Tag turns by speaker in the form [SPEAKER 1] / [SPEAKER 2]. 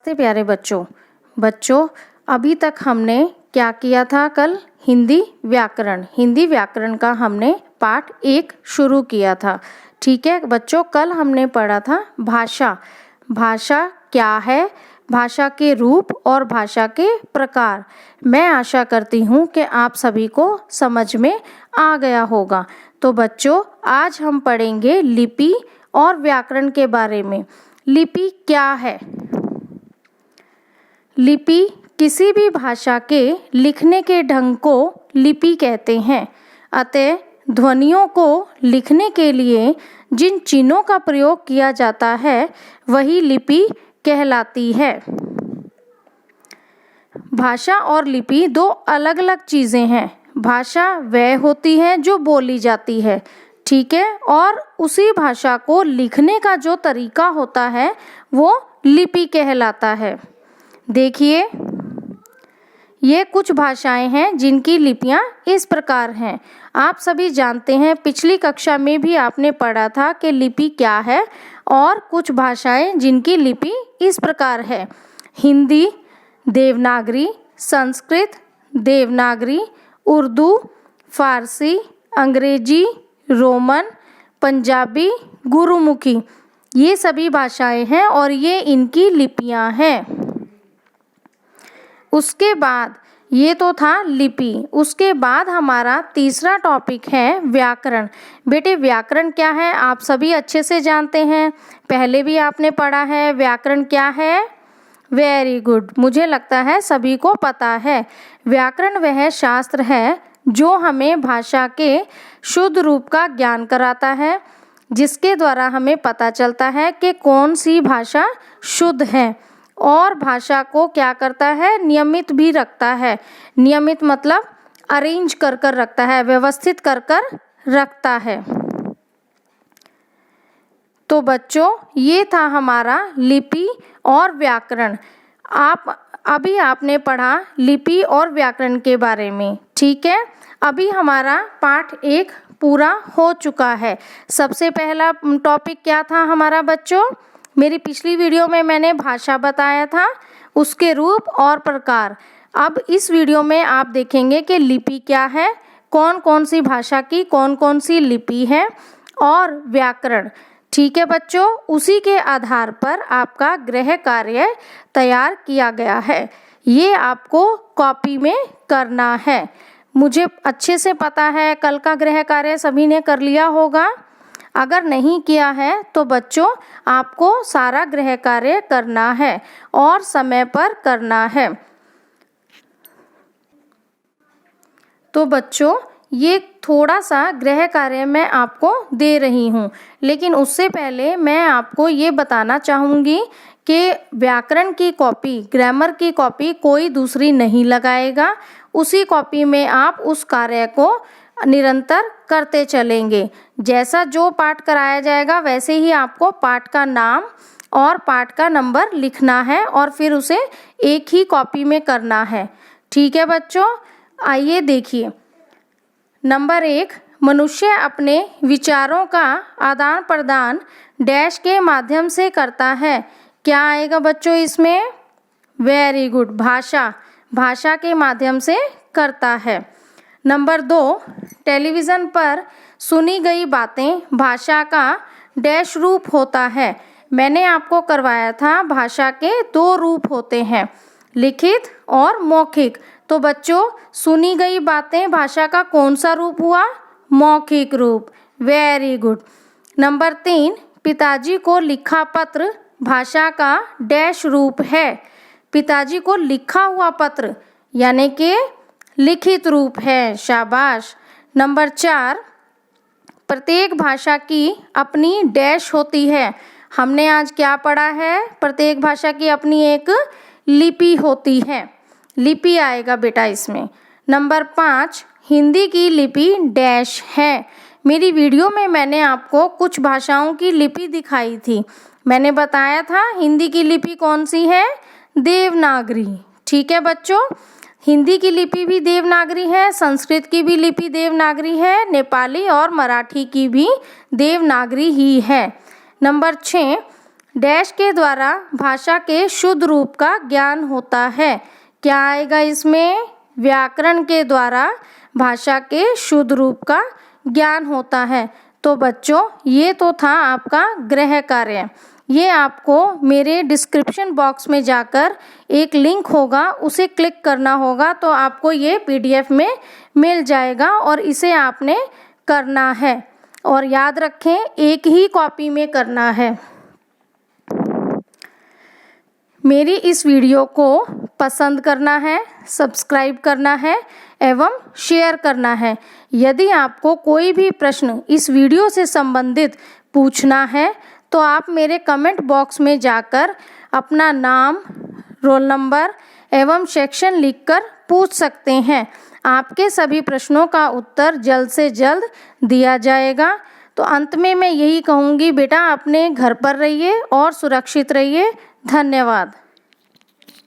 [SPEAKER 1] नमस्ते प्यारे बच्चों, अभी तक हमने क्या किया था? कल हिंदी व्याकरण का हमने पाठ 1 शुरू किया था। ठीक है बच्चों, कल हमने पढ़ा था भाषा क्या है, भाषा के रूप और भाषा के प्रकार। मैं आशा करती हूँ कि आप सभी को समझ में आ गया होगा। तो बच्चों, आज हम पढ़ेंगे लिपि और व्याकरण के बारे में। लिपि क्या है? लिपि किसी भी भाषा के लिखने के ढंग को लिपि कहते हैं। अतः ध्वनियों को लिखने के लिए जिन चिन्हों का प्रयोग किया जाता है वही लिपि कहलाती है। भाषा और लिपि दो अलग अलग चीज़ें हैं। भाषा वह होती है जो बोली जाती है, ठीक है, और उसी भाषा को लिखने का जो तरीका होता है वो लिपि कहलाता है। देखिए, ये कुछ भाषाएं हैं जिनकी लिपियां इस प्रकार हैं। आप सभी जानते हैं, पिछली कक्षा में भी आपने पढ़ा था कि लिपि क्या है। और कुछ भाषाएं जिनकी लिपि इस प्रकार है: हिंदी देवनागरी, संस्कृत देवनागरी, उर्दू, फारसी, अंग्रेजी, रोमन, पंजाबी, गुरुमुखी। ये सभी भाषाएं हैं और ये इनकी लिपियां हैं। उसके बाद ये तो था लिपि। उसके बाद हमारा तीसरा टॉपिक है व्याकरण। बेटे, व्याकरण क्या है आप सभी अच्छे से जानते हैं, पहले भी आपने पढ़ा है। व्याकरण क्या है? वेरी गुड, मुझे लगता है सभी को पता है। व्याकरण वह शास्त्र है जो हमें भाषा के शुद्ध रूप का ज्ञान कराता है, जिसके द्वारा हमें पता चलता है कि कौन सी भाषा शुद्ध है। और भाषा को क्या करता है? नियमित भी रखता है। नियमित मतलब अरेंज कर कर रखता है, व्यवस्थित कर कर रखता है। तो बच्चों, ये था हमारा लिपि और व्याकरण। अभी आपने पढ़ा लिपि और व्याकरण के बारे में, ठीक है। अभी हमारा पाठ 1 पूरा हो चुका है। सबसे पहला टॉपिक क्या था हमारा बच्चों? मेरी पिछली वीडियो में मैंने भाषा बताया था, उसके रूप और प्रकार। अब इस वीडियो में आप देखेंगे कि लिपि क्या है, कौन कौन सी भाषा की कौन कौन सी लिपि है, और व्याकरण। ठीक है बच्चों, उसी के आधार पर आपका गृह कार्य तैयार किया गया है। ये आपको कॉपी में करना है। मुझे अच्छे से पता है कल का गृह कार्य सभी ने कर लिया होगा। अगर नहीं किया है तो बच्चों, आपको सारा गृह कार्य करना है और समय पर करना है। तो बच्चों, ये थोड़ा सा गृह कार्य मैं आपको दे रही हूँ, लेकिन उससे पहले मैं आपको ये बताना चाहूँगी कि व्याकरण की कॉपी, ग्रामर की कॉपी कोई दूसरी नहीं लगाएगा। उसी कॉपी में आप उस कार्य को निरंतर करते चलेंगे। जैसा जो पाठ कराया जाएगा वैसे ही आपको पाठ का नाम और पाठ का नंबर लिखना है और फिर उसे एक ही कॉपी में करना है। ठीक है बच्चों, आइए देखिए। नंबर 1, मनुष्य अपने विचारों का आदान प्रदान डैश के माध्यम से करता है। क्या आएगा बच्चों इसमें? वेरी गुड, भाषा के माध्यम से करता है। नंबर 2, टेलीविज़न पर सुनी गई बातें भाषा का डैश रूप होता है। मैंने आपको करवाया था भाषा के 2 रूप होते हैं, लिखित और मौखिक। तो बच्चों, सुनी गई बातें भाषा का कौन सा रूप हुआ? मौखिक रूप। Very good. नंबर 3, पिताजी को लिखा पत्र भाषा का डैश रूप है। पिताजी को लिखा हुआ पत्र यानी कि लिखित रूप है। शाबाश। नंबर 4, प्रत्येक भाषा की अपनी डैश होती है। हमने आज क्या पढ़ा है? प्रत्येक भाषा की अपनी एक लिपि होती है। लिपि आएगा बेटा इसमें। नंबर 5, हिंदी की लिपि डैश है। मेरी वीडियो में मैंने आपको कुछ भाषाओं की लिपि दिखाई थी। मैंने बताया था हिंदी की लिपि कौन सी है? देवनागरी। ठीक है बच्चों, हिंदी की लिपि भी देवनागरी है, संस्कृत की भी लिपि देवनागरी है, नेपाली और मराठी की भी देवनागरी ही है। नंबर 6, डैश के द्वारा भाषा के शुद्ध रूप का ज्ञान होता है। क्या आएगा इसमें? व्याकरण के द्वारा भाषा के शुद्ध रूप का ज्ञान होता है। तो बच्चों, ये तो था आपका गृह कार्य। ये आपको मेरे डिस्क्रिप्शन बॉक्स में जाकर एक लिंक होगा, उसे क्लिक करना होगा तो आपको ये PDF में मिल जाएगा और इसे आपने करना है। और याद रखें, एक ही कॉपी में करना है। मेरी इस वीडियो को पसंद करना है, सब्सक्राइब करना है एवं शेयर करना है। यदि आपको कोई भी प्रश्न इस वीडियो से संबंधित पूछना है तो आप मेरे कमेंट बॉक्स में जाकर अपना नाम, रोल नंबर एवं सेक्शन लिखकर पूछ सकते हैं। आपके सभी प्रश्नों का उत्तर जल्द से जल्द दिया जाएगा। तो अंत में मैं यही कहूँगी, बेटा अपने घर पर रहिए और सुरक्षित रहिए। धन्यवाद।